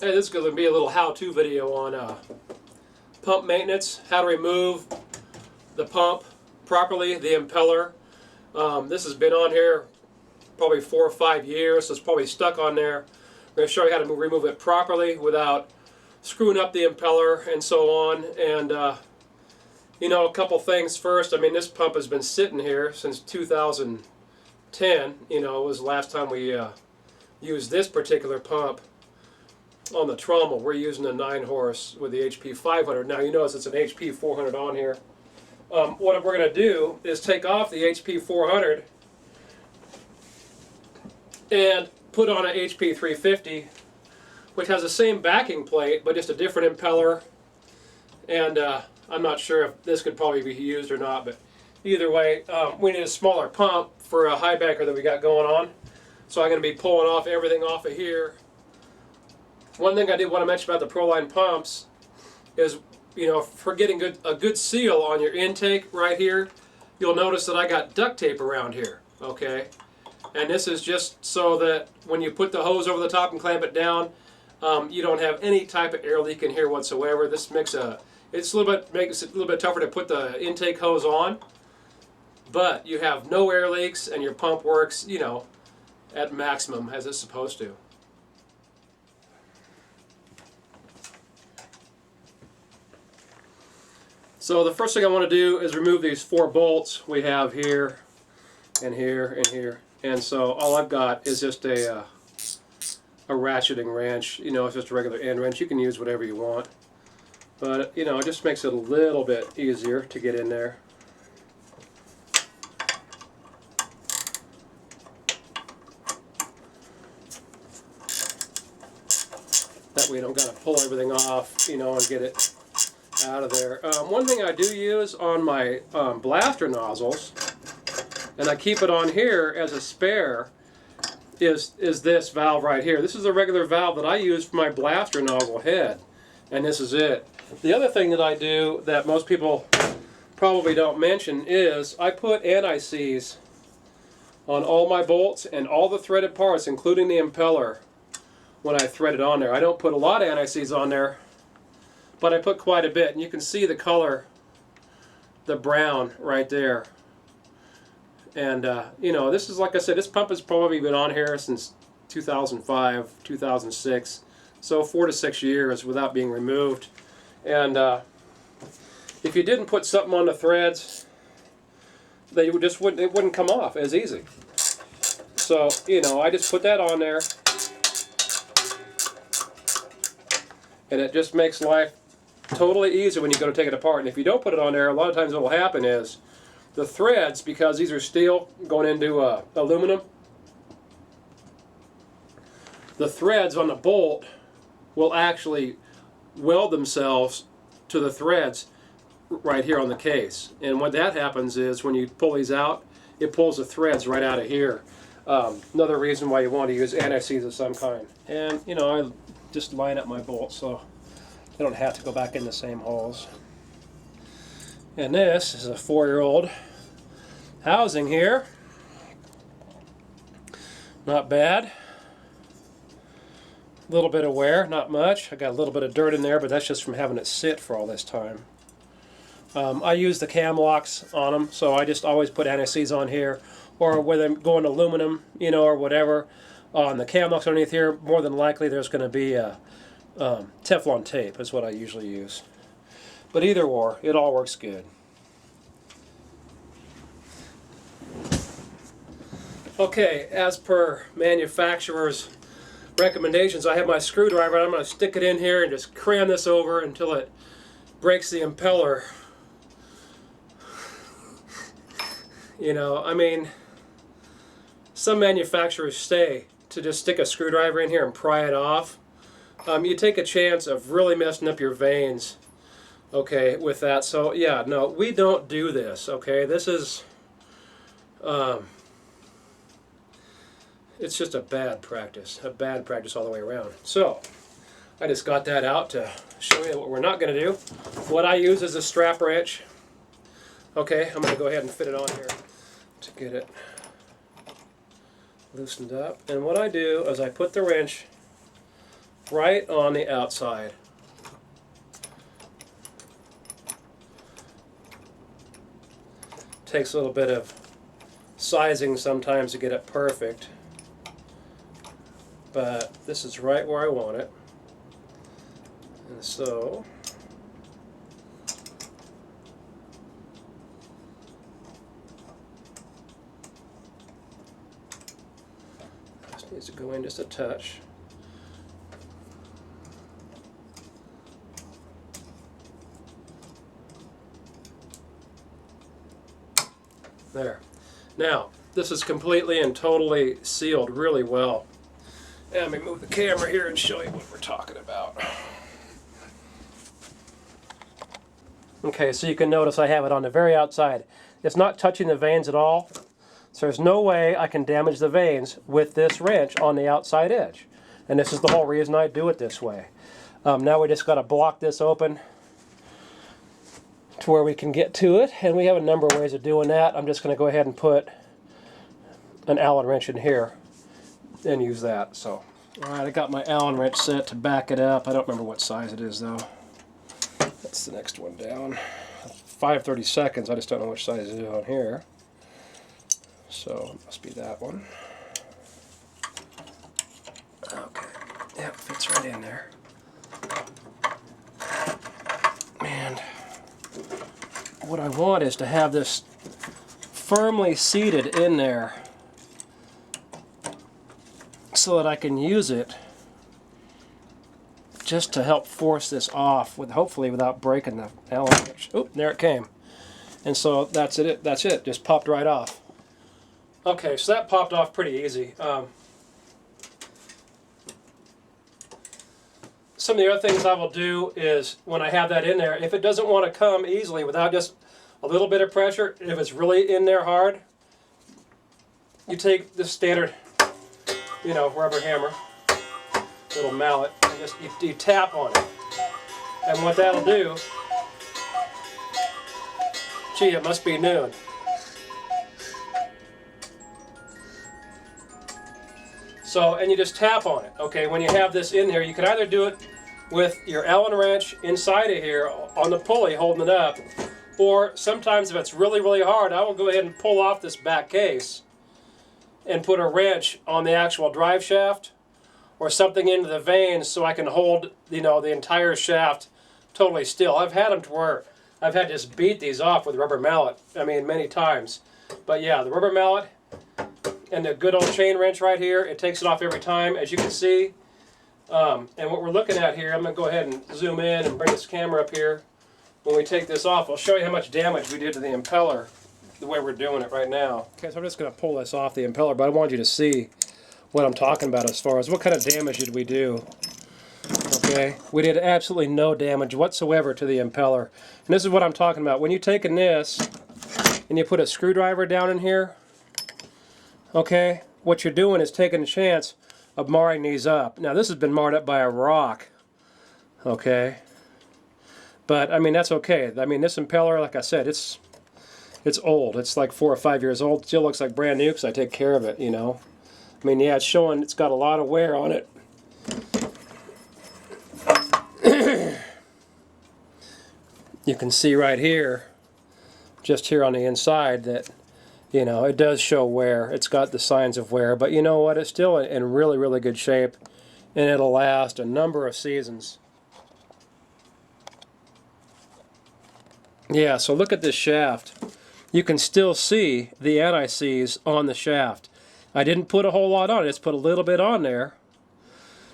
Hey, this is going to be a little how-to video on pump maintenance, how to remove the pump properly, the impeller. This has been on here probably 4 or 5 years, so it's probably stuck on there. I'm going to show you how to remove it properly without screwing up the impeller and so on. And you know, a couple things first. I mean, this pump has been sitting here since 2010. You know, it was the last time we used this particular pump on the trommel. We're using a 9-horse with the HP 500. Now you notice it's an HP 400 on here. What we're going to do is take off the HP 400 and put on an HP 350, which has the same backing plate but just a different impeller. And I'm not sure if this could probably be used or not, but either way, we need a smaller pump for a high banker that we got going on. So I'm going to be pulling off everything off of here. One thing I did want to mention about the ProLine pumps is, you know, for getting a good seal on your intake right here, you'll notice that I got duct tape around here, okay? And this is just so that when you put the hose over the top and clamp it down, you don't have any type of air leak in here whatsoever. This makes it a little bit tougher to put the intake hose on, but you have no air leaks and your pump works, you know, at maximum as it's supposed to. So the first thing I want to do is remove these 4 bolts we have here and here and here. And so all I've got is just a ratcheting wrench. You know, it's just a regular end wrench. You can use whatever you want. But, you know, it just makes it a little bit easier to get in there. That way you don't got to pull everything off, you know, and get it out of there. One thing I do use on my blaster nozzles, and I keep it on here as a spare, is this valve right here. This is a regular valve that I use for my blaster nozzle head, and this is it. The other thing that I do that most people probably don't mention is I put anti-seize on all my bolts and all the threaded parts, including the impeller, when I thread it on there. I don't put a lot of anti-seize on there, but I put quite a bit, and you can see the color, the brown right there. And you know, this is, like I said, this pump has probably been on here since 2005, 2006, so 4 to 6 years without being removed. And if you didn't put something on the threads, it wouldn't come off as easy. So, you know, I just put that on there, and it just makes life totally easy when you go to take it apart. And if you don't put it on there, a lot of times what will happen is the threads, because these are steel going into aluminum, the threads on the bolt will actually weld themselves to the threads right here on the case. And what that happens is when you pull these out, it pulls the threads right out of here. Another reason why you want to use anti-seize of some kind. And, you know, I just line up my bolts so I don't have to go back in the same holes. And this is a 4-year-old housing here. Not bad. A little bit of wear, not much. I got a little bit of dirt in there, but that's just from having it sit for all this time. I use the cam locks on them, so I just always put anti-seize on here, or whether I'm going aluminum, you know, or whatever. On the cam locks underneath here, more than likely there's going to be Teflon tape is what I usually use. But either or, it all works good. Okay, as per manufacturer's recommendations, I have my screwdriver. I'm going to stick it in here and just cram this over until it breaks the impeller. You know, I mean, some manufacturers say to just stick a screwdriver in here and pry it off. You take a chance of really messing up your vanes, okay, with that. So yeah, no, we don't do this, okay. This is it's just a bad practice all the way around. So I just got that out to show you what we're not going to do. What I use is a strap wrench. Okay, I'm going to go ahead and fit it on here to get it loosened up. And what I do is I put the wrench right on the outside. Takes a little bit of sizing sometimes to get it perfect, but this is right where I want it. And so this needs to go in just a touch. There. Now, this is completely and totally sealed really well. Let me move the camera here and show you what we're talking about. Okay, so you can notice I have it on the very outside. It's not touching the vanes at all, so there's no way I can damage the vanes with this wrench on the outside edge. And this is the whole reason I do it this way. Now we just got to block this open to where we can get to it, and we have a number of ways of doing that. I'm just going to go ahead and put an Allen wrench in here and use that. So, alright, I got my Allen wrench set to back it up. I don't remember what size it is though. That's the next one down. 5/32, I just don't know which size it is on here. So it must be that one. Okay, yep, fits right in there. And what I want is to have this firmly seated in there so that I can use it just to help force this off, with hopefully without breaking the Allen wrench. Oh, there it came. And so that's it. That's it. Just popped right off. Okay, so that popped off pretty easy. Some of the other things I will do is when I have that in there, if it doesn't want to come easily without just a little bit of pressure, if it's really in there hard, you take the standard, you know, rubber hammer, little mallet, and just you tap on it. And what that'll do, gee, it must be noon. So, and you just tap on it. Okay, when you have this in there, you can either do it with your Allen wrench inside of here on the pulley holding it up, or sometimes if it's really, really hard, I will go ahead and pull off this back case and put a wrench on the actual drive shaft or something into the vanes so I can hold, you know, the entire shaft totally still. I've had them to where I've had to just beat these off with a rubber mallet, I mean, many times. But yeah, the rubber mallet and the good old chain wrench right here, it takes it off every time, as you can see. And what we're looking at here, I'm going to go ahead and zoom in and bring this camera up here. When we take this off, I'll show you how much damage we did to the impeller the way we're doing it right now. Okay, so I'm just going to pull this off the impeller, but I want you to see what I'm talking about as far as what kind of damage did we do. Okay, we did absolutely no damage whatsoever to the impeller. And this is what I'm talking about. When you're taking this and you put a screwdriver down in here, okay, what you're doing is taking a chance of marring these up. Now this has been marred up by a rock, okay, but I mean that's okay. I mean this impeller, like I said, it's old. It's like 4 or 5 years old. It still looks like brand new because I take care of it, you know. I mean, yeah, it's showing it's got a lot of wear on it. You can see right here, just here on the inside, that, you know, it does show wear. It's got the signs of wear, but you know what? It's still in really, really good shape, and it'll last a number of seasons. Yeah, so look at this shaft. You can still see the anti-seize on the shaft. I didn't put a whole lot on it, just put a little bit on there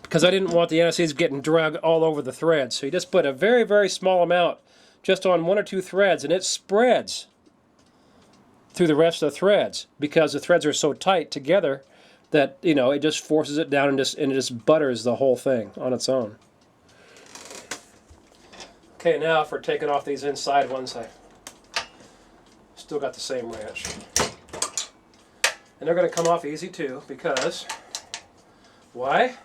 because I didn't want the anti-seize getting dragged all over the threads. So you just put a very, very small amount just on 1 or 2 threads, and it spreads through the rest of the threads because the threads are so tight together that, you know, it just forces it down and it just butters the whole thing on its own. Okay, now for taking off these inside ones, I still got the same wrench. And they're going to come off easy too because, why?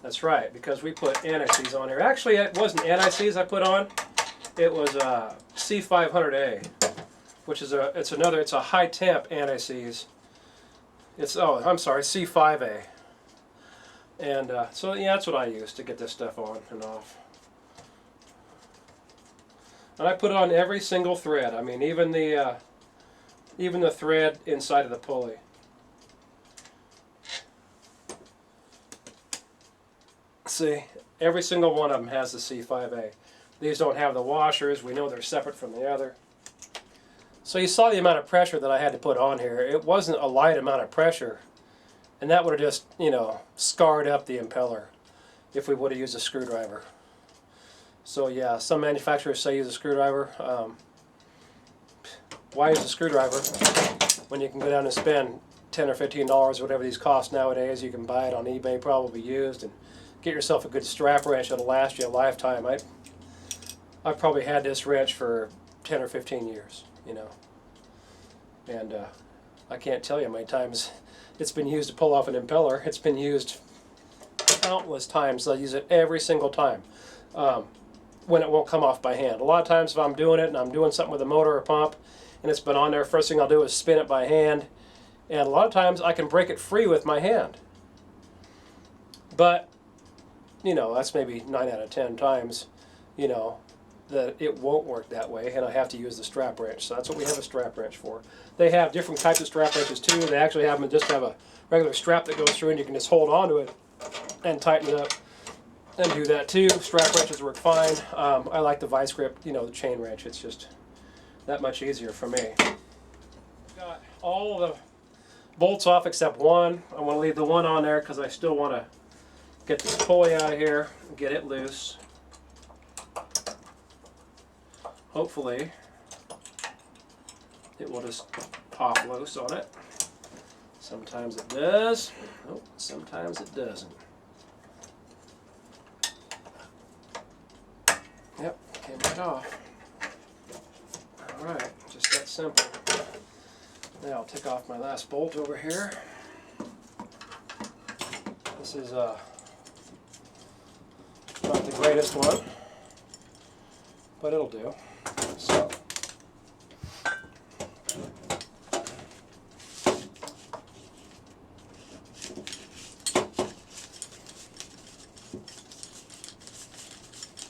That's right, because we put anti-seize on here. Actually, it wasn't anti-seize I put on. It was C500A, which is it's a high temp anti-seize. I'm sorry, C5A. And so yeah, that's what I use to get this stuff on and off. And I put it on every single thread. I mean, even the thread inside of the pulley. See, every single one of them has the C5A. These don't have the washers. We know they're separate from the other. So you saw the amount of pressure that I had to put on here. It wasn't a light amount of pressure. And that would have just, you know, scarred up the impeller if we would have used a screwdriver. So yeah, some manufacturers say use a screwdriver. Why use a screwdriver when you can go down and spend $10 or $15, whatever these cost nowadays? You can buy it on eBay, probably used, and get yourself a good strap wrench that'll last you a lifetime. I've probably had this wrench for 10 or 15 years, you know. And I can't tell you how many times it's been used to pull off an impeller. It's been used countless times. I use it every single time when it won't come off by hand. A lot of times if I'm doing it and I'm doing something with a motor or pump and it's been on there, first thing I'll do is spin it by hand. And a lot of times I can break it free with my hand. But, you know, that's maybe 9 out of 10 times, you know, that it won't work that way, and I have to use the strap wrench. So that's what we have a strap wrench for. They have different types of strap wrenches too. They actually have them just have a regular strap that goes through and you can just hold on to it and tighten it up and do that too. Strap wrenches work fine. I like the vice grip, you know, the chain wrench. It's just that much easier for me. Got all the bolts off except one. I want to leave the one on there because I still want to get this pulley out of here and get it loose. Hopefully it will just pop loose on it. Sometimes it does. Oh, sometimes it doesn't. Yep, came right off. Alright, just that simple. Now I'll take off my last bolt over here. This is not the greatest one, but it'll do. So,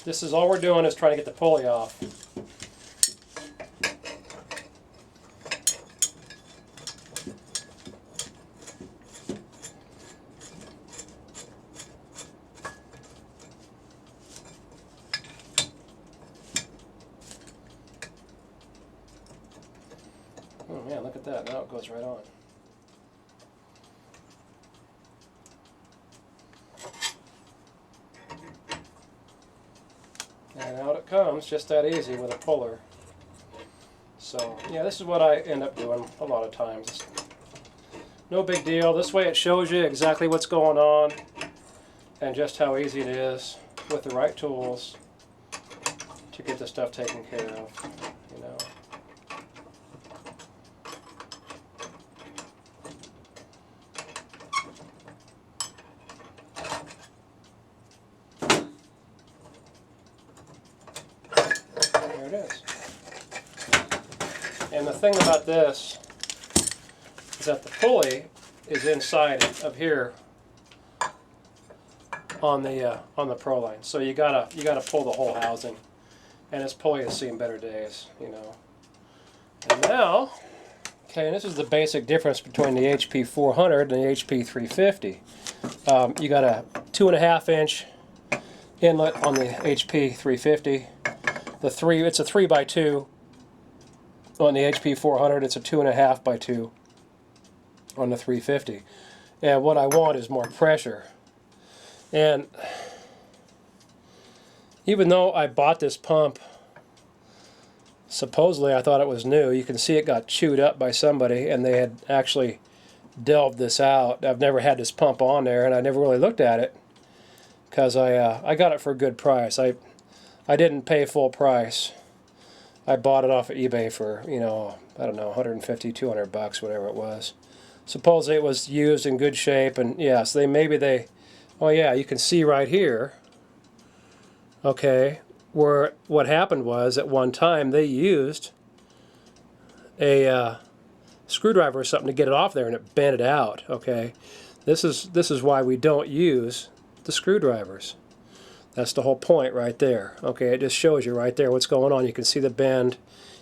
this is all we're doing is trying to get the pulley off. Oh man, look at that. Now it goes right on. And out it comes, just that easy with a puller. So yeah, this is what I end up doing a lot of times. No big deal. This way it shows you exactly what's going on and just how easy it is with the right tools to get the stuff taken care of, you know. There it is. And the thing about this is that the pulley is inside of here on the Pro line. So you gotta pull the whole housing, and this pulley has seen better days, you know. And now, okay, and this is the basic difference between the HP 400 and the HP 350. You got a 2.5 inch inlet on the HP 350. It's a 3x2 on the HP 400. It's a 2.5 by 2 on the 350. And what I want is more pressure. And even though I bought this pump, supposedly I thought it was new, you can see it got chewed up by somebody and they had actually delved this out. I've never had this pump on there and I never really looked at it because I got it for a good price. I didn't pay full price. I bought it off of eBay for, you know, I don't know, 150, 200 bucks, whatever it was. Supposedly it was used in good shape, and yeah, so oh yeah, you can see right here, okay, where what happened was at one time they used a screwdriver or something to get it off there and it bent it out, okay. This is why we don't use the screwdrivers. That's the whole point right there. Okay, it just shows you right there what's going on. You can see the bend.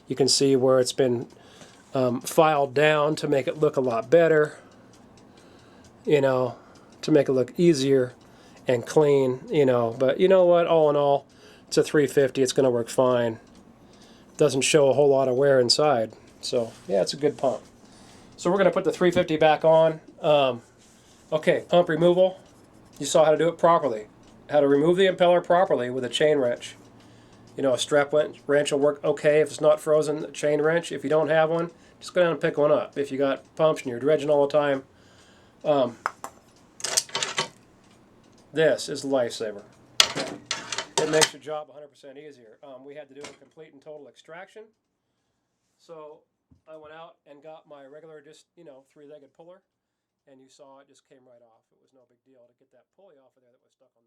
You can see where it's been filed down to make it look a lot better. You know, to make it look easier and clean. You know, but you know what? All in all, it's a 350. It's going to work fine. Doesn't show a whole lot of wear inside. So yeah, it's a good pump. So we're going to put the 350 back on. Okay, pump removal. You saw how to do it properly. How to remove the impeller properly with a chain wrench. You know, a strap wrench will work okay if it's not frozen. A chain wrench, if you don't have one, just go down and pick one up. If you got pumps and you're dredging all the time, this is a lifesaver. It makes your job 100% easier. We had to do a complete and total extraction. So I went out and got my regular, just, you know, 3-legged puller, and you saw it just came right off. It was no big deal to get that pulley off of there that was stuck on